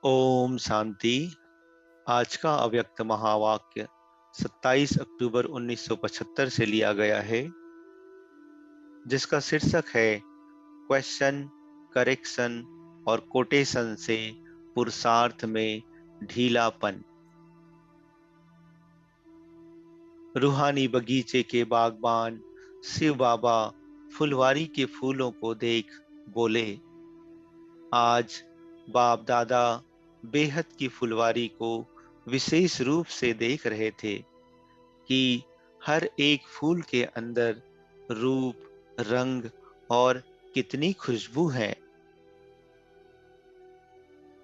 ओम शांति। आज का अव्यक्त महावाक्य 27 अक्टूबर 1975 से लिया गया है, जिसका शीर्षक है क्वेश्चन, करेक्शन और कोटेशन से पुरुषार्थ में ढीलापन। रूहानी बगीचे के बागबान शिव बाबा फुलवारी के फूलों को देख बोले, आज बाप दादा बेहद की फुलवारी को विशेष रूप से देख रहे थे कि हर एक फूल के अंदर रूप, रंग और कितनी खुशबू है।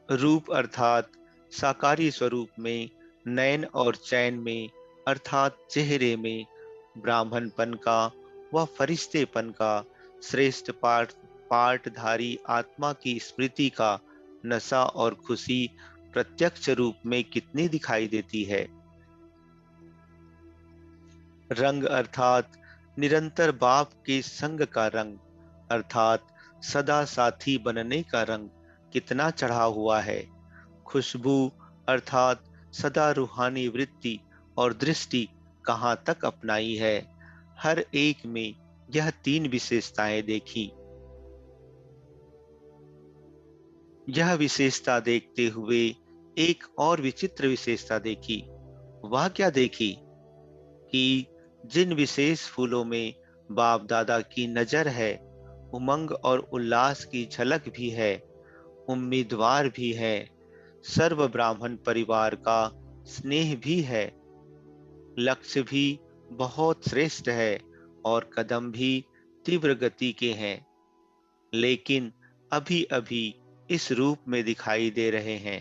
रूप अर्थात साकारी स्वरूप में, नयन और चैन में अर्थात चेहरे में ब्राह्मणपन का व फरिश्तेपन का श्रेष्ठ पाठधारी आत्मा की स्मृति का नशा और खुशी प्रत्यक्ष रूप में कितनी दिखाई देती है। रंग अर्थात निरंतर बाप के संग का रंग अर्थात सदा साथी बनने का रंग कितना चढ़ा हुआ है। खुशबू अर्थात सदा रूहानी वृत्ति और दृष्टि कहाँ तक अपनाई है। हर एक में यह तीन विशेषताएं देखी। यह विशेषता देखते हुए एक और विचित्र विशेषता देखी। वह क्या देखी कि जिन विशेष फूलों में बाप दादा की नजर है, उमंग और उल्लास की झलक भी है, उम्मीदवार भी है, सर्व ब्राह्मण परिवार का स्नेह भी है, लक्ष्य भी बहुत श्रेष्ठ है और कदम भी तीव्र गति के हैं, लेकिन अभी अभी इस रूप में दिखाई दे रहे हैं,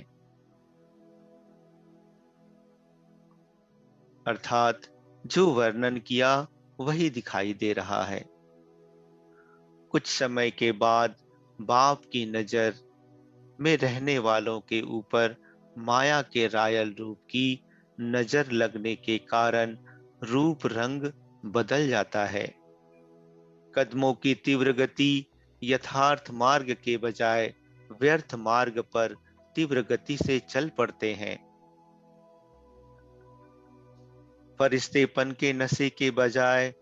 अर्थात जो वर्णन किया वही दिखाई दे रहा है। कुछ समय के बाद बाप की नजर में रहने वालों के ऊपर माया के रायल रूप की नजर लगने के कारण रूप रंग बदल जाता है। कदमों की तीव्र गति यथार्थ मार्ग के बजाय व्यर्थ मार्ग पर तीव्र गति से चल पड़ते हैं। फरिश्तेपन के नशे के बजाय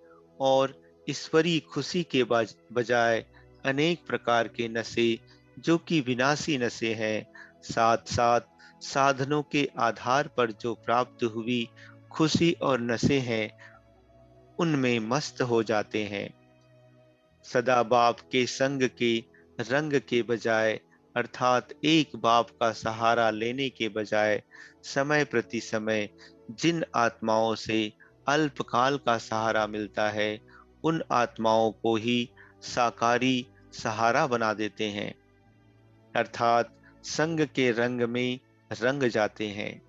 और ईश्वरीय खुशी के बजाय अनेक प्रकार के नशे जो कि विनाशी नशे हैं, साथ साथ साधनों के आधार पर जो प्राप्त हुई खुशी और नशे हैं, उनमें मस्त हो जाते हैं। सदा बाप के संग के रंग के बजाय अर्थात एक बाप का सहारा लेने के बजाय समय प्रति समय जिन आत्माओं से अल्पकाल का सहारा मिलता है, उन आत्माओं को ही साकारी सहारा बना देते हैं, अर्थात संग के रंग में रंग जाते हैं।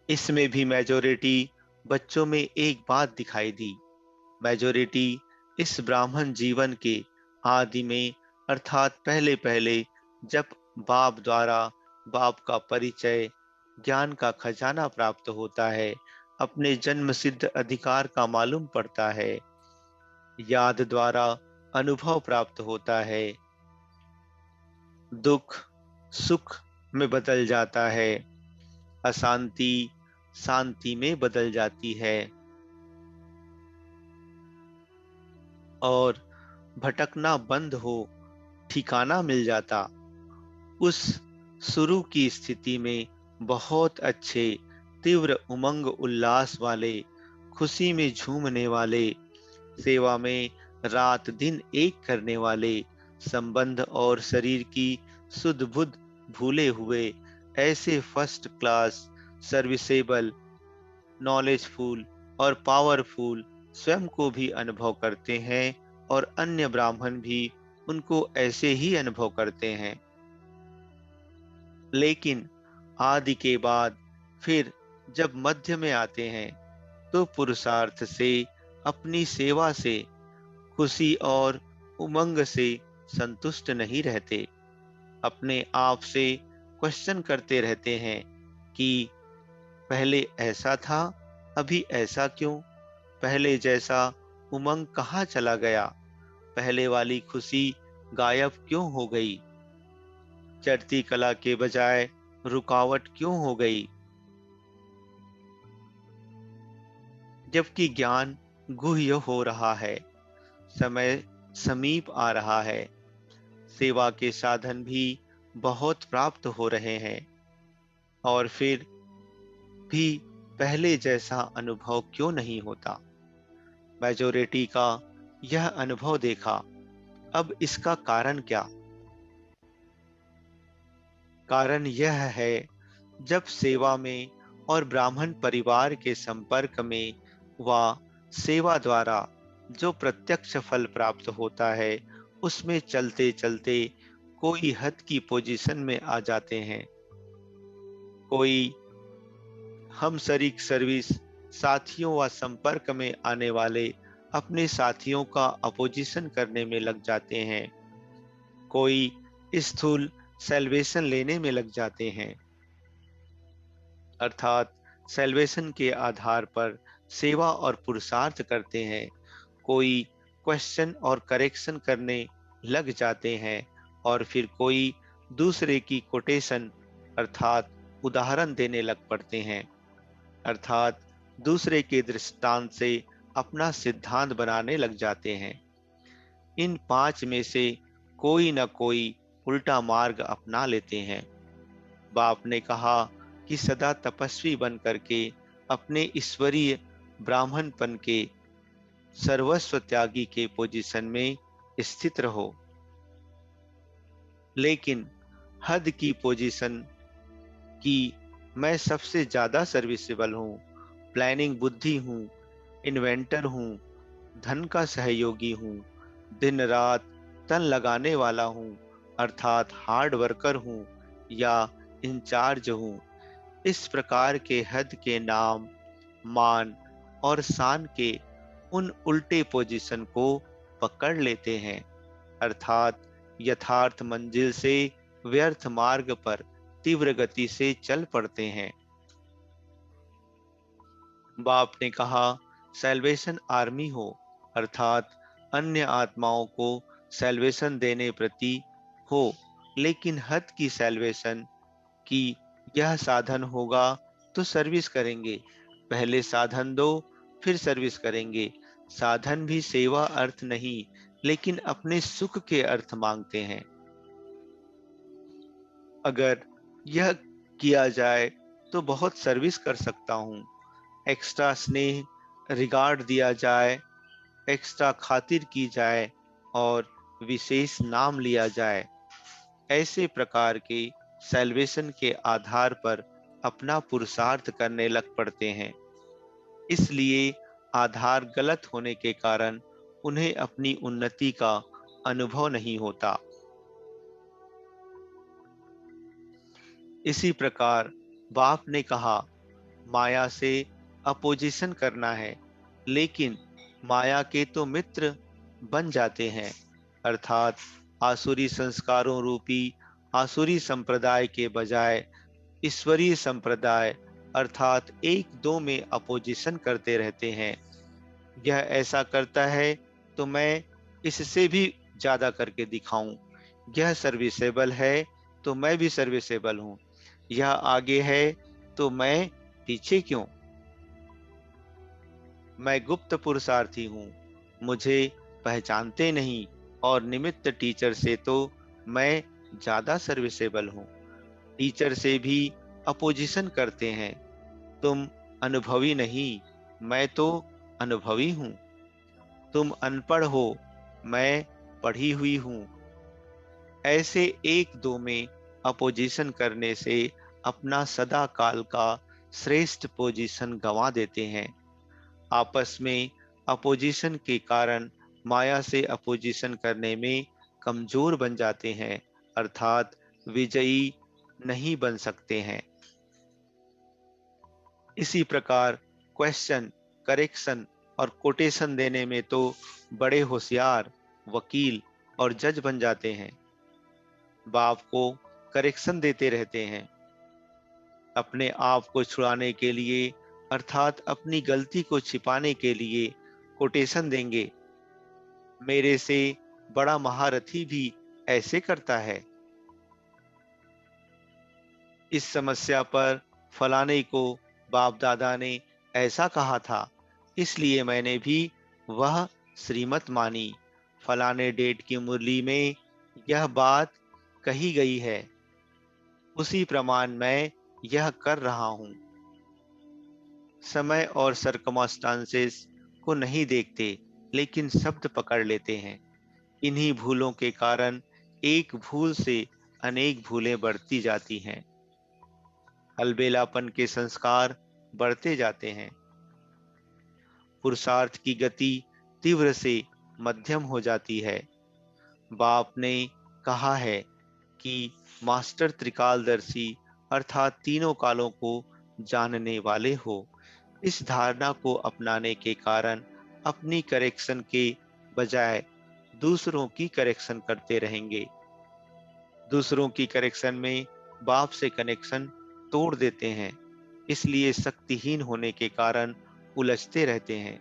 इसमें भी मेजोरिटी बच्चों में एक बात दिखाई दी। मेजोरिटी इस ब्राह्मण जीवन के आदि में अर्थात पहले पहले जब बाप द्वारा बाप का परिचय, ज्ञान का खजाना प्राप्त होता है, अपने जन्म सिद्ध अधिकार का मालूम पड़ता है, याद द्वारा अनुभव प्राप्त होता है, दुख सुख में बदल जाता है, अशांति शांति में बदल जाती है और भटकना बंद हो ठिकाना मिल जाता। उस शुरू की स्थिति में बहुत अच्छे तीव्र उमंग उल्लास वाले, खुशी में झूमने वाले, सेवा में रात दिन एक करने वाले, संबंध और शरीर की सुध बुध भूले हुए ऐसे फर्स्ट क्लास सर्विसेबल, नॉलेजफुल और पावरफुल स्वयं को भी अनुभव करते हैं और अन्य ब्राह्मण भी उनको ऐसे ही अनुभव करते हैं। लेकिन आदि के बाद फिर जब मध्य में आते हैं तो पुरुषार्थ से, अपनी सेवा से, खुशी और उमंग से संतुष्ट नहीं रहते। अपने आप से क्वेश्चन करते रहते हैं कि पहले ऐसा था, अभी ऐसा क्यों? पहले जैसा उमंग कहाँ चला गया? पहले वाली खुशी गायब क्यों हो गई? चढ़ती कला के बजाय रुकावट क्यों हो गई? जबकि ज्ञान गुह्य हो रहा है, समय समीप आ रहा है, सेवा के साधन भी बहुत प्राप्त हो रहे हैं, और फिर भी पहले जैसा अनुभव क्यों नहीं होता? मेजोरिटी का यह अनुभव देखा। अब इसका कारण क्या? कारण यह है, जब सेवा में और ब्राह्मण परिवार के संपर्क में व सेवा द्वारा जो प्रत्यक्ष फल प्राप्त होता है, उसमें चलते चलते कोई हद की पोजीशन में आ जाते हैं। कोई हम शरीक सर्विस साथियों व संपर्क में आने वाले अपने साथियों का अपोजिशन करने में लग जाते हैं। कोई स्थूल सेल्वेशन लेने में लग जाते हैं, अर्थात सेल्वेशन के आधार पर सेवा और पुरुषार्थ करते हैं। कोई क्वेश्चन और करेक्शन करने लग जाते हैं, और फिर कोई दूसरे की कोटेशन अर्थात उदाहरण देने लग पड़ते हैं, अर्थात दूसरे के दृष्टांत से अपना सिद्धांत बनाने लग जाते हैं। इन पांच में से कोई न कोई उल्टा मार्ग अपना लेते हैं। बाप ने कहा कि सदा तपस्वी बन करके अपने ईश्वरीय ब्राह्मणपन के सर्वस्व त्यागी के पोजीशन में स्थित रहो। लेकिन हद की पोजीशन की मैं सबसे ज्यादा सर्विसेबल हूँ, प्लानिंग बुद्धि हूँ, इन्वेंटर हूँ, धन का सहयोगी हूँ, दिन रात तन लगाने वाला हूँ, अर्थात हार्ड वर्कर हूँ, या इंचार्ज हूँ। इस प्रकार के हद के नाम, मान और शान के उन उल्टे पोजीशन को पकड़ लेते हैं, अर्थात यथार्थ मंजिल से व्यर्थ मार्ग पर तीव्र गति से चल पड़ते हैं। बाप ने कहा, सैल्वेशन आर्मी हो, अर्थात अन्य आत्माओं को सैल्वेशन देने प्रति हो, लेकिन हद की सैल्वेशन की यह साधन होगा तो सर्विस करेंगे। पहले साधन दो, फिर सर्विस करेंगे। साधन भी सेवा अर्थ नहीं, लेकिन अपने सुख के अर्थ मांगते हैं। अगर यह किया जाए तो बहुत सर्विस कर सकता हूँ। एक्स्ट्रा स्नेह रिगार्ड दिया जाए, एक्स्ट्रा खातिर की जाए और विशेष नाम लिया जाए। ऐसे प्रकार के सैल्वेशन के आधार पर अपना पुरुषार्थ करने लग पड़ते हैं। इसलिए आधार गलत होने के कारण उन्हें अपनी उन्नति का अनुभव नहीं होता। इसी प्रकार बाप ने कहा, माया से अपोजिशन करना है, लेकिन माया के तो मित्र बन जाते हैं, अर्थात आसुरी संस्कारों रूपी आसुरी संप्रदाय के बजाय ईश्वरीय संप्रदाय अर्थात एक दो में अपोजिशन करते रहते हैं। यह ऐसा करता है तो मैं इससे भी ज्यादा करके दिखाऊं। यह सर्विसेबल है तो मैं भी सर्विसेबल हूं। यह आगे है तो मैं पीछे क्यों? मैं गुप्त पुरुषार्थी हूँ, मुझे पहचानते नहीं, और निमित्त टीचर से तो मैं ज्यादा सर्विसेबल हूँ। टीचर से भी अपोजिशन करते हैं। तुम अनुभवी नहीं, मैं तो अनुभवी हूँ। तुम अनपढ़ हो, मैं पढ़ी हुई हूँ। ऐसे एक दो में अपोजिशन करने से अपना सदा काल का श्रेष्ठ पोजीशन गंवा देते हैं। आपस में अपोजिशन के कारण माया से अपोजिशन करने में कमजोर बन जाते हैं, अर्थात विजयी नहीं बन सकते हैं। इसी प्रकार क्वेश्चन, करेक्शन और कोटेशन देने में तो बड़े होशियार वकील और जज बन जाते हैं। बाप को करेक्शन देते रहते हैं, अपने आप को छुड़ाने के लिए अर्थात अपनी गलती को छिपाने के लिए कोटेशन देंगे। मेरे से बड़ा महारथी भी ऐसे करता है। इस समस्या पर फलाने को बाप दादा ने ऐसा कहा था, इसलिए मैंने भी वह श्रीमत मानी। फलाने डेट की मुरली में यह बात कही गई है, उसी प्रमाण मैं यह कर रहा हूँ। समय और सरकमस्टांसेस को नहीं देखते, लेकिन शब्द पकड़ लेते हैं। इन्हीं भूलों के कारण एक भूल से अनेक भूलें बढ़ती जाती हैं। अलबेलापन के संस्कार बढ़ते जाते हैं। पुरुषार्थ की गति तीव्र से मध्यम हो जाती है। बाप ने कहा है कि मास्टर त्रिकालदर्शी अर्थात तीनों कालों को जानने वाले हो। इस धारणा को अपनाने के कारण अपनी करेक्शन के बजाय दूसरों की करेक्शन करते रहेंगे। दूसरों की करेक्शन में बाप से कनेक्शन तोड़ देते हैं, इसलिए शक्तिहीन होने के कारण उलझते रहते हैं।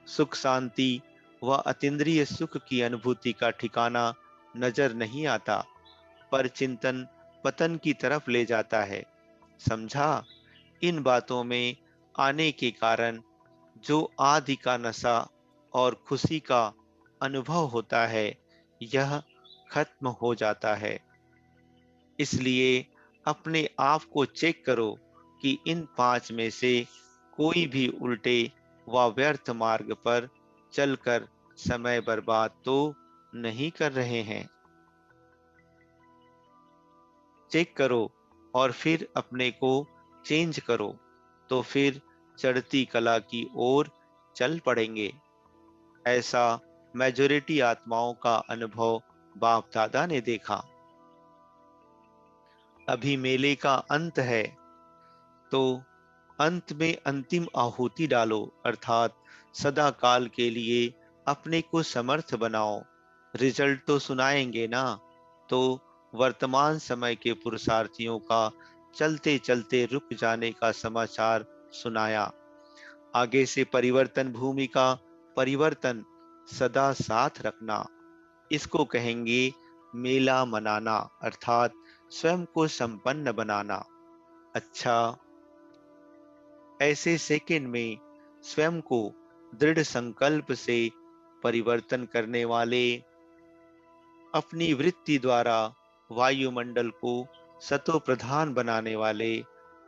सुख शांति व अतीन्द्रिय सुख की अनुभूति का ठिकाना नजर नहीं आता, पर चिंतन पतन की तरफ ले जाता है। समझा? इन बातों में आने के कारण जो आदि का नशा और खुशी का अनुभव होता है, यह खत्म हो जाता है। इसलिए अपने आप को चेक करो कि इन पांच में से कोई भी उल्टे व व्यर्थ मार्ग पर चलकर समय बर्बाद तो नहीं कर रहे हैं। चेक करो और फिर अपने को चेंज करो, तो फिर चढ़ती कला की ओर चल पड़ेंगे। ऐसा मेजॉरिटी आत्माओं का अनुभव बाप दादा ने देखा। अभी मेले का अंत है, तो अंत में अंतिम आहुति डालो, अर्थात सदा काल के लिए अपने को समर्थ बनाओ। रिजल्ट तो सुनाएंगे ना, तो वर्तमान समय के पुरुषार्थियों का चलते चलते रुक जाने का समाचार सुनाया। आगे से परिवर्तन भूमि का परिवर्तन सदा साथ रखना, इसको कहेंगे मेला मनाना, अर्थात स्वयं को संपन्न बनाना। अच्छा, ऐसे सेकंड में स्वयं को दृढ़ संकल्प से परिवर्तन करने वाले, अपनी वृत्ति द्वारा वायुमंडल को सतो प्रधान बनाने वाले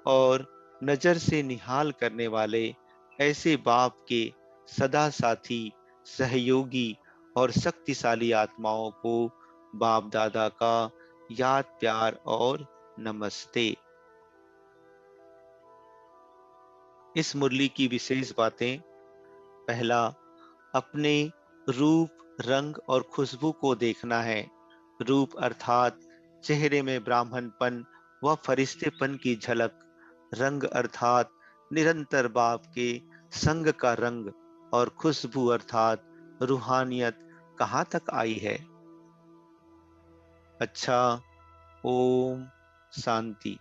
और नजर से निहाल करने वाले, ऐसे बाप के सदा साथी, सहयोगी और शक्तिशाली आत्माओं को बाप दादा का याद, प्यार और नमस्ते। इस मुरली की विशेष बातें। पहला, अपने रूप, रंग और खुशबू को देखना है। रूप अर्थात चेहरे में ब्राह्मणपन व फरिश्तेपन की झलक। रंग अर्थात निरंतर बाप के संग का रंग। और खुशबू अर्थात रूहानियत कहाँ तक आई है। अच्छा, ओम शांति।